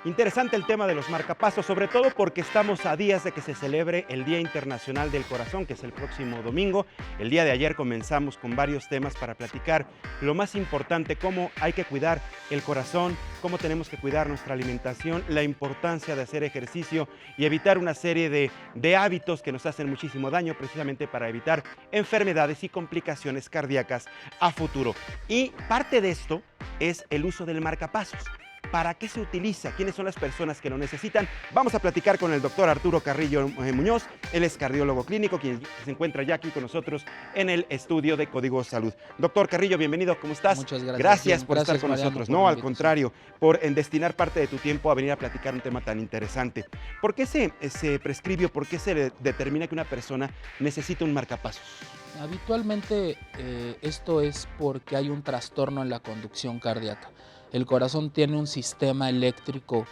Interesante el tema de los marcapasos, sobre todo porque estamos a días de que se celebre el Día Internacional del Corazón, que es el próximo domingo. El día de ayer comenzamos con varios temas para platicar lo más importante, cómo hay que cuidar el corazón, cómo tenemos que cuidar nuestra alimentación, la importancia de hacer ejercicio y evitar una serie de hábitos que nos hacen muchísimo daño, precisamente para evitar enfermedades y complicaciones cardíacas a futuro. Y parte de esto es el uso del marcapasos. ¿Para qué se utiliza? ¿Quiénes son las personas que lo necesitan? Vamos a platicar con el doctor Arturo Carrillo Muñoz. Él es cardiólogo clínico, quien se encuentra ya aquí con nosotros en el estudio de Código Salud. Doctor Carrillo, bienvenido, ¿cómo estás? Muchas gracias. Gracias por Gracias, estar con Mariano, nosotros. por No, la al invitación. contrario, por destinar parte de tu tiempo a venir a platicar un tema tan interesante. ¿Por qué se prescribe o por qué se determina que una persona necesita un marcapasos? Habitualmente esto es porque hay un trastorno en la conducción cardíaca. El corazón tiene un sistema eléctrico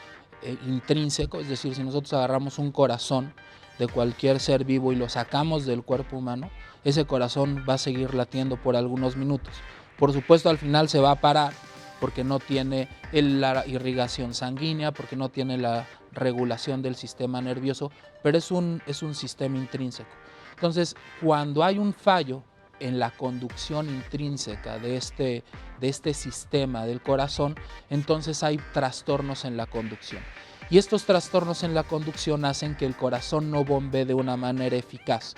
intrínseco, es decir, si nosotros agarramos un corazón de cualquier ser vivo y lo sacamos del cuerpo humano, ese corazón va a seguir latiendo por algunos minutos. Por supuesto, al final se va a parar porque no tiene la irrigación sanguínea, porque no tiene la regulación del sistema nervioso, pero es un sistema intrínseco. Entonces, cuando hay un fallo en la conducción intrínseca de este sistema del corazón, entonces hay trastornos en la conducción. Y estos trastornos en la conducción hacen que el corazón no bombee de una manera eficaz.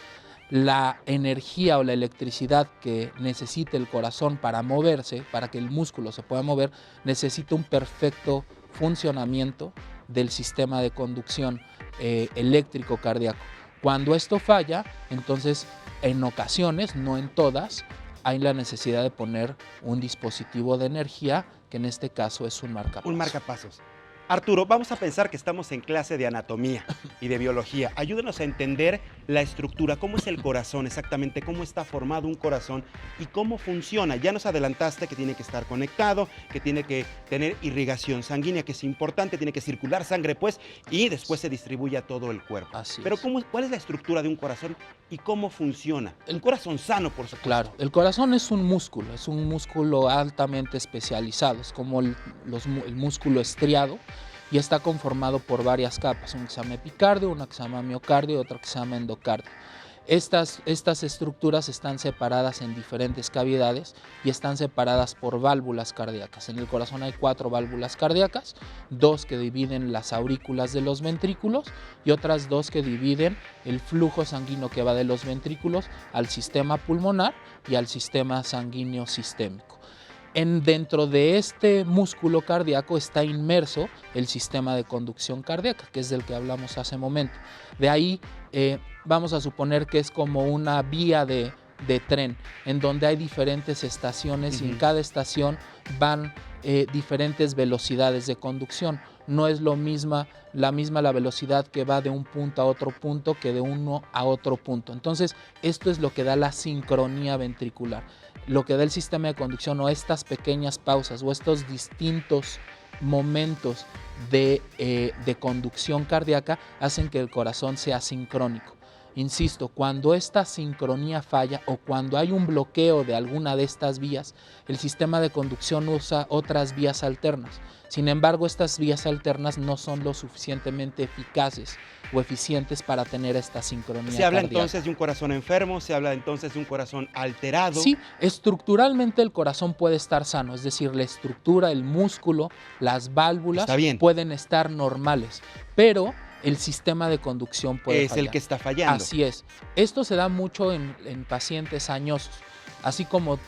La energía o la electricidad que necesita el corazón para moverse, para que el músculo se pueda mover, necesita un perfecto funcionamiento del sistema de conducción eléctrico cardíaco. Cuando esto falla, entonces en ocasiones, no en todas, hay la necesidad de poner un dispositivo de energía, que en este caso es un marcapasos. Un marcapasos. Arturo, vamos a pensar que estamos en clase de anatomía y de biología. Ayúdanos a entender la estructura, cómo es el corazón exactamente, cómo está formado un corazón y cómo funciona. Ya nos adelantaste que tiene que estar conectado, que tiene que tener irrigación sanguínea, que es importante, tiene que circular sangre, pues, y después se distribuye a todo el cuerpo. Así Pero es. ¿cuál es la estructura de un corazón y cómo funciona? Un corazón sano, por supuesto. Claro, el corazón es un músculo altamente especializado, es como el músculo estriado y está conformado por varias capas, una que se llama epicardio, una que se llama miocardio y otra que se llama endocardio. Estas estructuras están separadas en diferentes cavidades y están separadas por válvulas cardíacas. En el corazón hay 4 válvulas cardíacas, 2 que dividen las aurículas de los ventrículos y otras 2 que dividen el flujo sanguíneo que va de los ventrículos al sistema pulmonar y al sistema sanguíneo sistémico. Dentro de este músculo cardíaco está inmerso el sistema de conducción cardíaca, que es del que hablamos hace un momento. De ahí vamos a suponer que es como una vía de tren, en donde hay diferentes estaciones y en cada estación van diferentes velocidades de conducción. No es la misma la velocidad que va de un punto a otro punto que de uno a otro punto. Entonces, esto es lo que da la sincronía ventricular. Lo que da el sistema de conducción o estas pequeñas pausas o estos distintos momentos de conducción cardíaca hacen que el corazón sea sincrónico. Insisto, cuando esta sincronía falla o cuando hay un bloqueo de alguna de estas vías, el sistema de conducción usa otras vías alternas. Sin embargo, estas vías alternas no son lo suficientemente eficaces o eficientes para tener esta sincronía ¿Se habla cardíaca. entonces de un corazón enfermo? ¿Se habla entonces de un corazón alterado? Sí, estructuralmente el corazón puede estar sano, es decir, la estructura, el músculo, las válvulas Está bien. pueden estar normales, pero el sistema de conducción puede Es fallar. el que está fallando. Así es. Esto se da mucho en pacientes añosos. Así como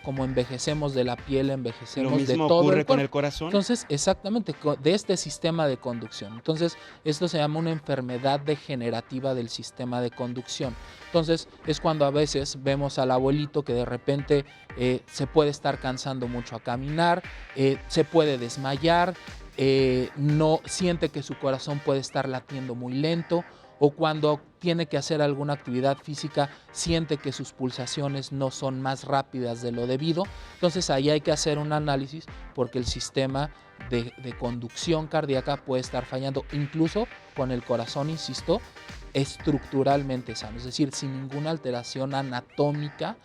como envejecemos de la piel, Lo envejecemos de mismo todo ocurre el con cuerpo. el corazón. Entonces, exactamente, de este sistema de conducción. Entonces, esto se llama una enfermedad degenerativa del sistema de conducción. Entonces, es cuando a veces vemos al abuelito que de repente se puede estar cansando mucho a caminar, se puede desmayar, no siente que su corazón puede estar latiendo muy lento, o cuando tiene que hacer alguna actividad física siente que sus pulsaciones no son más rápidas de lo debido. Entonces ahí hay que hacer un análisis porque el sistema de conducción cardíaca puede estar fallando, incluso con el corazón, insisto, estructuralmente sano, es decir, sin ninguna alteración anatómica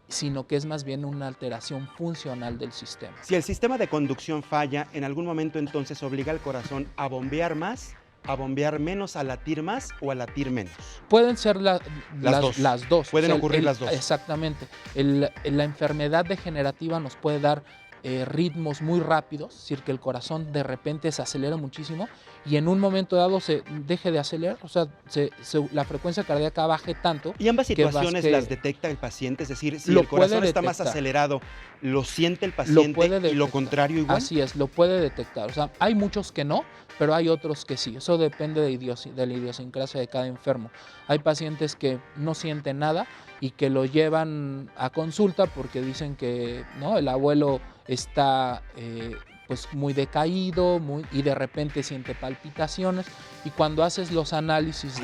sino que es más bien una alteración funcional del sistema. Si el sistema de conducción falla, en algún momento entonces obliga al corazón a bombear más, a bombear menos, a latir más o a latir menos. Pueden ser las dos. Pueden ocurrir las dos. Exactamente. La enfermedad degenerativa nos puede dar ritmos muy rápidos, es decir, que el corazón de repente se acelera muchísimo y en un momento dado se deje de acelerar, o sea, la frecuencia cardíaca baje tanto. ¿Y ambas situaciones las detecta el paciente? Es decir, si el corazón está más acelerado, ¿lo siente el paciente y lo contrario igual? Así es, lo puede detectar. O sea, hay muchos que no, pero hay otros que sí. Eso depende de la idiosincrasia de cada enfermo. Hay pacientes que no sienten nada y que lo llevan a consulta porque dicen que ¿no? El abuelo está pues muy decaído y de repente siente palpitaciones y cuando haces los análisis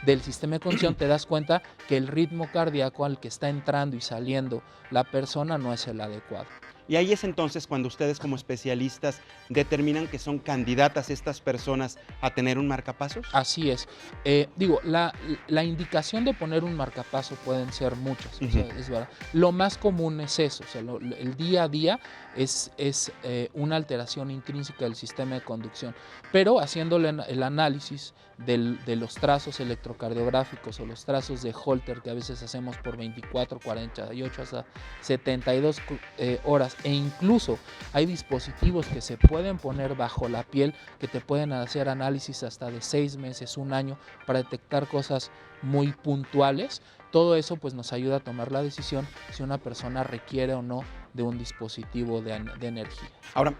del sistema de conducción te das cuenta que el ritmo cardíaco al que está entrando y saliendo la persona no es el adecuado. Y ahí es entonces cuando ustedes como especialistas determinan que son candidatas estas personas a tener un marcapasos. Así es. La indicación de poner un marcapaso pueden ser muchas. O sea, es verdad. Lo más común es eso. O sea, el día a día es una alteración intrínseca del sistema de conducción. Pero haciéndole el análisis de los trazos electrocardiográficos o los trazos de Holter que a veces hacemos por 24, 48 hasta 72 horas e incluso hay dispositivos que se pueden poner bajo la piel que te pueden hacer análisis hasta de 6 meses, 1 año para detectar cosas muy puntuales. Todo eso pues nos ayuda a tomar la decisión si una persona requiere o no de un dispositivo de energía. Ahora,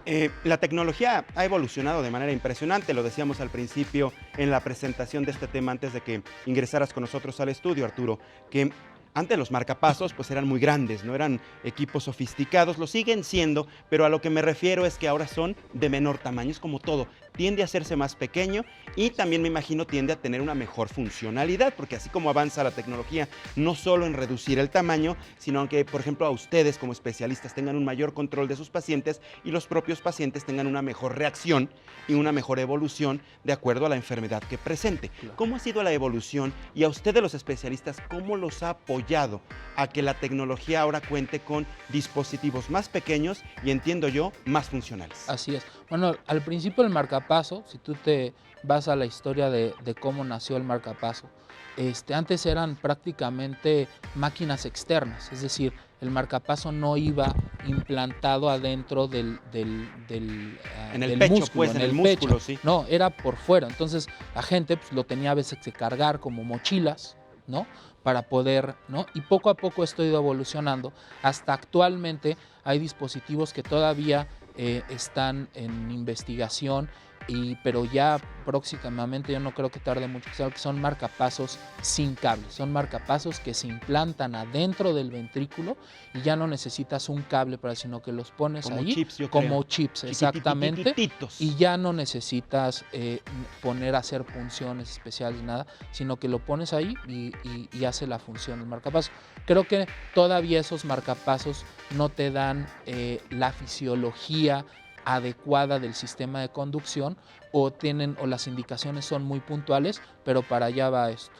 la tecnología ha evolucionado de manera impresionante, lo decíamos al principio en la presentación de este tema antes de que ingresaras con nosotros al estudio, Arturo, que antes los marcapasos pues eran muy grandes, no eran equipos sofisticados, lo siguen siendo, pero a lo que me refiero es que ahora son de menor tamaño, es como todo, tiende a hacerse más pequeño y también me imagino tiende a tener una mejor funcionalidad, porque así como avanza la tecnología, no solo en reducir el tamaño, sino que, por ejemplo, a ustedes como especialistas tengan un mayor control de sus pacientes y los propios pacientes tengan una mejor reacción y una mejor evolución de acuerdo a la enfermedad que presente. Claro. ¿Cómo ha sido la evolución y a ustedes los especialistas, cómo los ha apoyado a que la tecnología ahora cuente con dispositivos más pequeños y, entiendo yo, más funcionales? Así es. Bueno, al principio el marcapaso, si tú te vas a la historia de cómo nació el marcapaso, antes eran prácticamente máquinas externas, es decir, el marcapaso no iba implantado adentro del pecho, músculo, pues, en el músculo, pecho. sí. No, era por fuera. Entonces la gente pues, lo tenía a veces que cargar como mochilas, ¿no? Para poder, ¿no? Y poco a poco esto ha ido evolucionando. Hasta actualmente hay dispositivos que todavía están en investigación, pero ya próximamente, yo no creo que tarde mucho, que son marcapasos sin cable, son marcapasos que se implantan adentro del ventrículo y ya no necesitas un cable para, sino que los pones como allí chips, yo como creo. chips, exactamente, y ya no necesitas hacer punciones especiales, nada, sino que lo pones ahí y hace la función del marcapaso. Creo que todavía esos marcapasos no te dan la fisiología adecuada del sistema de conducción o las indicaciones son muy puntuales, pero para allá va esto.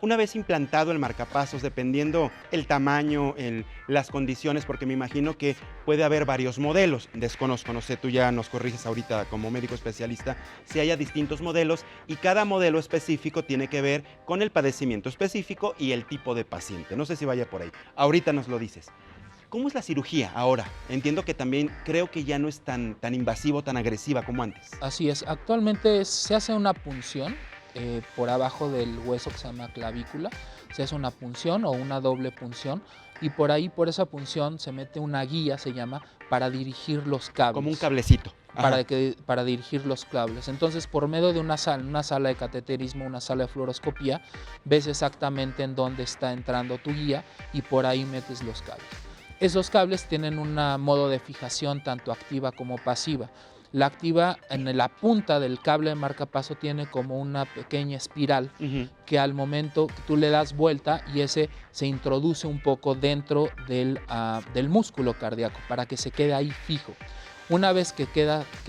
Una vez implantado el marcapasos, dependiendo el tamaño, las condiciones, porque me imagino que puede haber varios modelos, desconozco, no sé, tú ya nos corriges ahorita como médico especialista, si haya distintos modelos y cada modelo específico tiene que ver con el padecimiento específico y el tipo de paciente. No sé si vaya por ahí, ahorita nos lo dices. ¿Cómo es la cirugía ahora? Entiendo que también creo que ya no es tan invasivo, tan agresiva como antes. Así es, actualmente se hace una punción por abajo del hueso que se llama clavícula, se hace una punción o una doble punción y por ahí, por esa punción, se mete una guía, se llama, para dirigir los cables. Como un cablecito. Para dirigir los cables. Entonces, por medio de una sala de cateterismo, una sala de fluoroscopía, ves exactamente en dónde está entrando tu guía y por ahí metes los cables. Esos cables tienen un modo de fijación tanto activa como pasiva. La activa, en la punta del cable de marcapaso, tiene como una pequeña espiral que al momento que tú le das vuelta y ese se introduce un poco dentro del músculo cardíaco para que se quede ahí fijo. Una vez que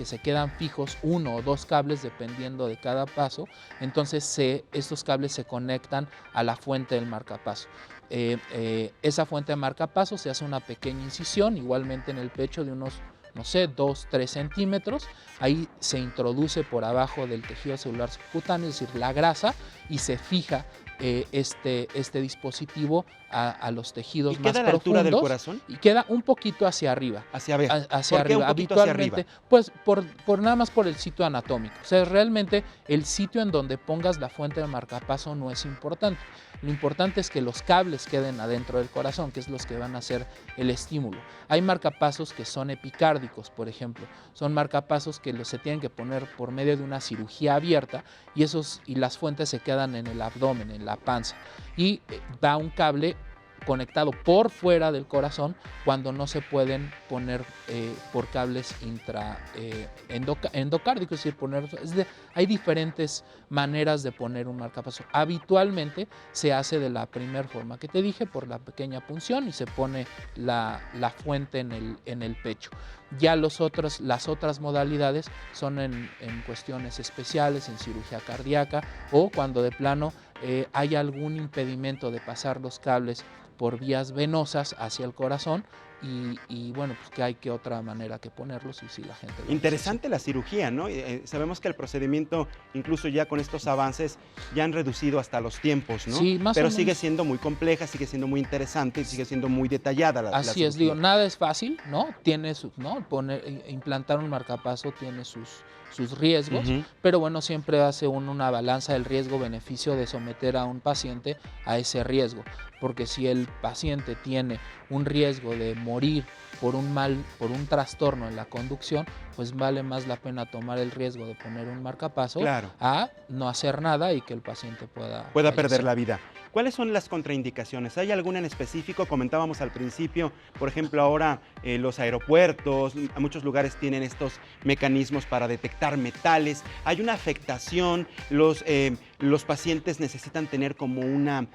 se quedan fijos 1 o 2 cables dependiendo de cada paso, entonces estos cables se conectan a la fuente del marcapaso. Esa fuente de marcapaso se hace una pequeña incisión, igualmente en el pecho de unos, no sé, 2-3 centímetros. Ahí se introduce por abajo del tejido celular subcutáneo, es decir, la grasa, y se fija este dispositivo a los tejidos más profundos. ¿Y queda a la altura del corazón? Y queda un poquito hacia arriba. Hacia arriba. Hacia ¿Por qué arriba. un poquito hacia Habitualmente, arriba? pues nada más por el sitio anatómico. O sea, realmente el sitio en donde pongas la fuente de marcapaso no es importante. Lo importante es que los cables queden adentro del corazón, que es los que van a hacer el estímulo. Hay marcapasos que son epicárdicos, por ejemplo. Son marcapasos que se tienen que poner por medio de una cirugía abierta y las fuentes se quedan en el abdomen, en la panza. Y va un cable conectado por fuera del corazón cuando no se pueden poner por cables endocárdicos, es decir, hay diferentes maneras de poner un marcapaso. Habitualmente se hace de la primera forma que te dije, por la pequeña punción, y se pone la fuente en el pecho. Ya las otras modalidades son en cuestiones especiales, en cirugía cardíaca, o cuando de plano hay algún impedimento de pasar los cables por vías venosas hacia el corazón y bueno, pues que hay que otra manera que ponerlos y si la gente... Interesante la cirugía, ¿no? Sabemos que el procedimiento, incluso ya con estos avances, ya han reducido hasta los tiempos, ¿no? Sí, más o Pero menos. sigue siendo muy compleja, sigue siendo muy interesante y sigue siendo muy detallada la Así cirugía. es, digo, nada es fácil, ¿no? Implantar un marcapaso tiene sus riesgos, pero bueno, siempre hace una balanza del riesgo-beneficio de someter a un paciente a ese riesgo, porque si el paciente tiene un riesgo de morir por un trastorno en la conducción, pues vale más la pena tomar el riesgo de poner un marcapaso a no hacer nada y que el paciente pueda perder la vida. ¿Cuáles son las contraindicaciones? ¿Hay alguna en específico? Comentábamos al principio, por ejemplo, ahora los aeropuertos, muchos lugares tienen estos mecanismos para detectar metales. ¿Hay una afectación? ¿Los pacientes necesitan tener como una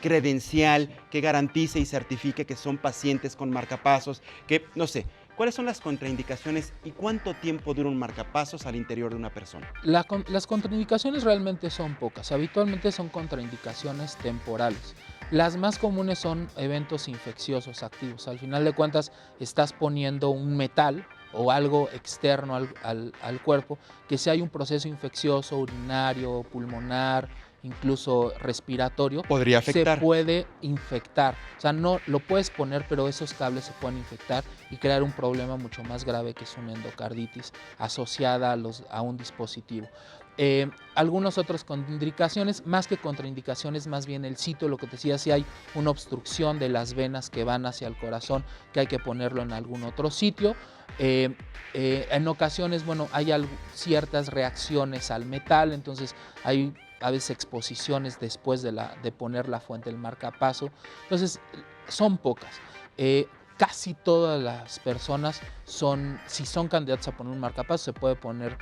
credencial que garantice y certifique que son pacientes con marcapasos? Que, no sé, ¿cuáles son las contraindicaciones y cuánto tiempo dura un marcapasos al interior de una persona? Las contraindicaciones realmente son pocas, habitualmente son contraindicaciones temporales. Las más comunes son eventos infecciosos activos. Al final de cuentas estás poniendo un metal o algo externo al cuerpo, que si hay un proceso infeccioso, urinario, pulmonar, incluso respiratorio, podría afectar. Se puede infectar. O sea, no lo puedes poner, pero esos cables se pueden infectar y crear un problema mucho más grave, que es una endocarditis asociada a un dispositivo. Algunas otras contraindicaciones, más que contraindicaciones, más bien el sitio, lo que te decía, si hay una obstrucción de las venas que van hacia el corazón, que hay que ponerlo en algún otro sitio. En ocasiones, bueno, hay ciertas reacciones al metal, entonces hay a veces exposiciones después de poner la fuente del marcapaso. Entonces, son pocas. Casi todas las personas si son candidatos a poner un marcapaso, se puede poner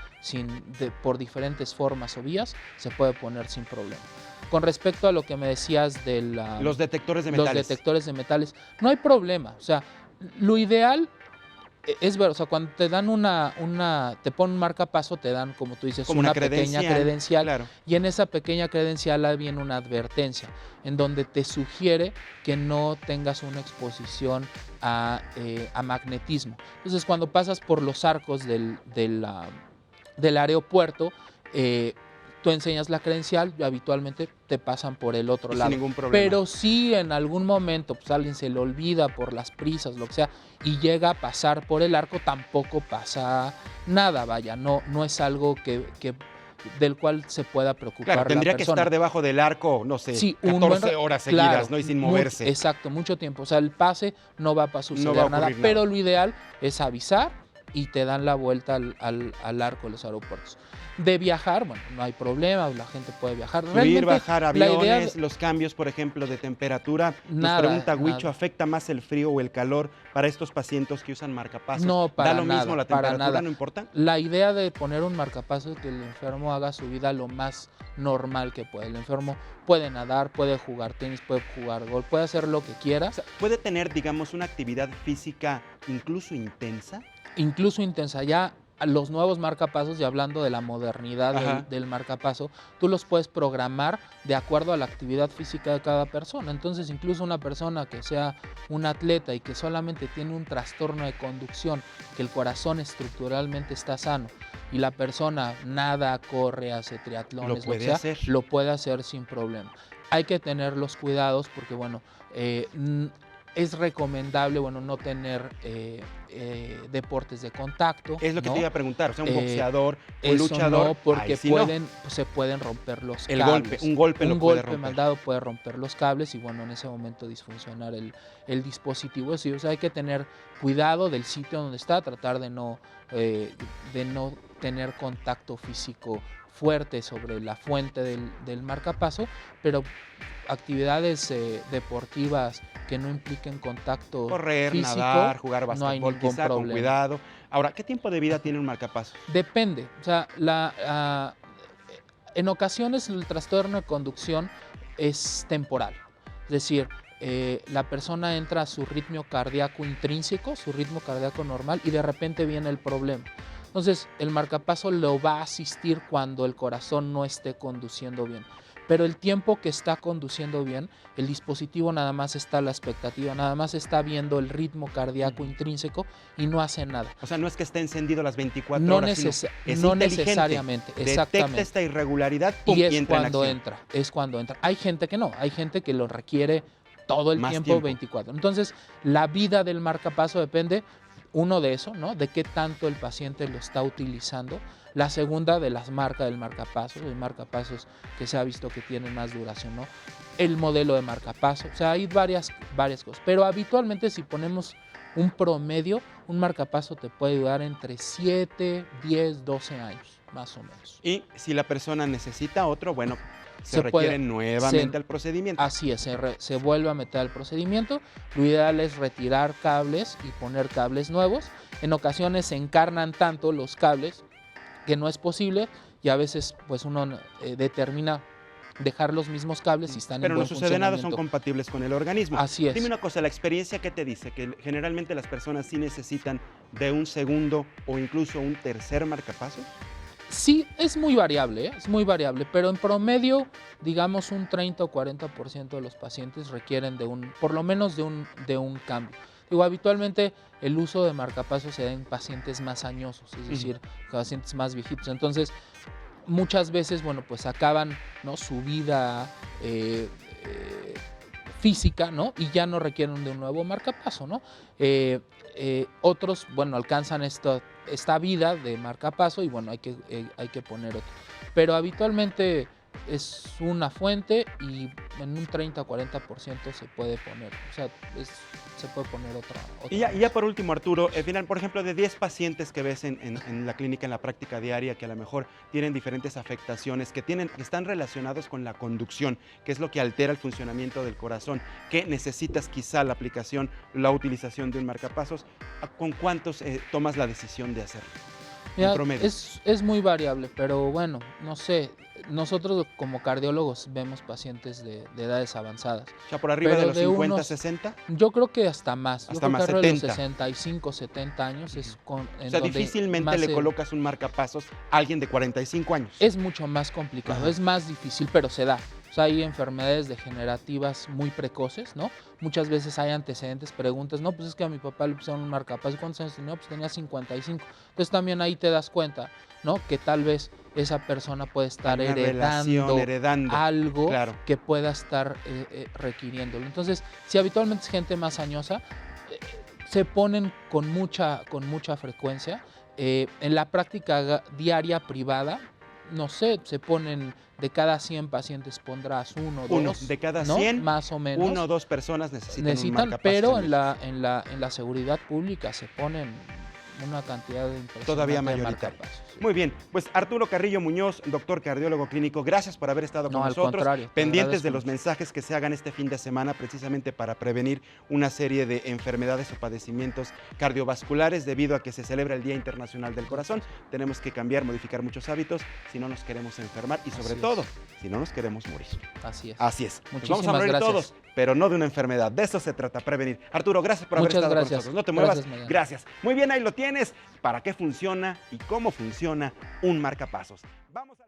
por diferentes formas o vías, se puede poner sin problema. Con respecto a lo que me decías de los detectores de metales. Los detectores de metales, no hay problema. O sea, lo ideal es ver, o sea, cuando te dan te ponen un marcapaso, te dan, como tú dices, como una pequeña credencial, claro. Y en esa pequeña credencial viene una advertencia en donde te sugiere que no tengas una exposición a magnetismo. Entonces, cuando pasas por los arcos del aeropuerto, tú enseñas la credencial y habitualmente te pasan por el otro lado. Sin ningún problema. Pero si en algún momento pues, alguien se le olvida por las prisas, lo que sea, y llega a pasar por el arco, tampoco pasa nada, vaya, no es algo del cual se pueda preocupar claro, tendría la persona. Que estar debajo del arco, no sé, sí, 14 horas seguidas, claro, ¿no? Y sin moverse. Exacto, mucho tiempo. O sea, el pase no va a suceder nada, pero lo ideal es avisar y te dan la vuelta al arco de los aeropuertos. De viajar, bueno, no hay problema, la gente puede viajar. Subir, bajar aviones, los cambios, por ejemplo, de temperatura. Nada, nos pregunta Huicho, ¿afecta más el frío o el calor para estos pacientes que usan marcapasos? No, para nada. ¿Da lo mismo la temperatura? ¿No importa? La idea de poner un marcapaso es que el enfermo haga su vida lo más normal que puede. El enfermo puede nadar, puede jugar tenis, puede jugar golf, puede hacer lo que quiera. O sea, ¿puede tener, digamos, una actividad física incluso intensa? incluso intensa. Ya los nuevos marcapasos, y hablando de la modernidad del marcapaso, tú los puedes programar de acuerdo a la actividad física de cada persona. Entonces, incluso una persona que sea un atleta y que solamente tiene un trastorno de conducción, que el corazón estructuralmente está sano, y la persona nada, corre, hace triatlones, lo puede hacer sin problema. Hay que tener los cuidados porque, bueno, es recomendable, bueno, no tener deportes de contacto. Es lo que ¿no? te iba a preguntar, o sea, un boxeador, un luchador. No, porque sí se pueden romper los cables. Un golpe puede romper. Mal dado puede romper los cables y, bueno, en ese momento disfuncionar el dispositivo. Sí, o sea, hay que tener cuidado del sitio donde está, tratar de no tener contacto físico fuerte sobre la fuente del marcapaso, pero actividades deportivas que no impliquen contacto correr, físico, nadar, jugar básquetbol, no hay ningún quizá problema. Con cuidado. Ahora, ¿qué tiempo de vida tiene un marcapasos? Depende, o sea, en ocasiones el trastorno de conducción es temporal, es decir, la persona entra a su ritmo cardíaco intrínseco, su ritmo cardíaco normal, y de repente viene el problema. Entonces, el marcapaso lo va a asistir cuando el corazón no esté conduciendo bien. Pero el tiempo que está conduciendo bien, el dispositivo nada más está a la expectativa, nada más está viendo el ritmo cardíaco intrínseco y no hace nada. O sea, no es que esté encendido las 24 horas, no necesariamente, exactamente. Detecta esta irregularidad y es cuando entra, Hay gente que no, hay gente que lo requiere todo el tiempo 24. Entonces, la vida del marcapaso depende, uno, de eso, ¿no? De qué tanto el paciente lo está utilizando. La segunda, de las marcas del marcapaso. Hay marcapasos que se ha visto que tienen más duración, ¿no? El modelo de marcapaso. O sea, hay varias cosas. Pero habitualmente, si ponemos un promedio, un marcapaso te puede durar entre 7, 10, 12 años, más o menos. Y si la persona necesita otro, bueno, se requiere nuevamente el procedimiento. Así es, se vuelve a meter al procedimiento. Lo ideal es retirar cables y poner cables nuevos. En ocasiones se encarnan tanto los cables que no es posible, y a veces pues uno determina dejar los mismos cables si están pero en buen no sucede nada, son compatibles con el organismo. Así es. Dime una cosa, ¿la experiencia qué te dice? Que generalmente las personas sí necesitan de un segundo o incluso un tercer marcapasos. Sí, es muy variable, pero en promedio, digamos, un 30 o 40% de los pacientes requieren por lo menos de un cambio. Digo, habitualmente el uso de marcapasos se da en pacientes más añosos, es decir, pacientes más viejitos. Entonces, muchas veces, bueno, pues acaban, ¿no?, su vida física, ¿no?, y ya no requieren de un nuevo marcapaso, ¿no? Otros, bueno, alcanzan esta vida de marcapaso y, bueno, hay que poner otro. Pero habitualmente es una fuente y en un 30-40% se puede poner, o sea, se puede poner otra. Y ya por último, Arturo, al final, por ejemplo, de 10 pacientes que ves en la clínica, en la práctica diaria, que a lo mejor tienen diferentes afectaciones, que están relacionados con la conducción, que es lo que altera el funcionamiento del corazón, que necesitas quizá la aplicación, la utilización de un marcapasos, ¿con cuántos tomas la decisión de hacerlo? Mira, en promedio. Es muy variable, pero bueno, no sé. Nosotros como cardiólogos vemos pacientes de edades avanzadas. O sea, por arriba de los 50, 60. Yo creo que hasta más. Hasta más, 70. De los 65, 70 años es o sea, difícilmente le colocas un marcapasos a alguien de 45 años. Es mucho más complicado, es más difícil, pero se da. O sea, hay enfermedades degenerativas muy precoces, ¿no? Muchas veces hay antecedentes, preguntas, no, pues es que a mi papá le pusieron un marcapasos. ¿Cuántos años tenía? Pues tenía 55. Entonces también ahí te das cuenta, ¿no?, que tal vez esa persona puede estar heredando algo, claro, que pueda estar requiriéndolo. Entonces, si habitualmente es gente más añosa, se ponen con mucha frecuencia. En la práctica diaria privada, no sé, se ponen de cada 100 pacientes pondrás uno, dos. De cada 100, ¿no?, más o menos. 1 o 2 personas necesitan un marcapasos. Pero en la seguridad pública se ponen una cantidad de todavía mayoritaria. Muy bien, pues Arturo Carrillo Muñoz, doctor cardiólogo clínico, gracias por haber estado con nosotros. Al contrario, pendientes de los mensajes que se hagan este fin de semana, precisamente para prevenir una serie de enfermedades o padecimientos cardiovasculares debido a que se celebra el Día Internacional del Corazón. Tenemos que modificar muchos hábitos si no nos queremos enfermar y sobre todo si no nos queremos morir. Así es. Así es. Muchísimas vamos a morir gracias. todos. pero no de una enfermedad. De eso se trata, prevenir. Arturo, gracias por haber estado con nosotros. No te muevas. Gracias. Muy bien, ahí lo tienes. ¿Para qué funciona y cómo funciona un marcapasos? Vamos a...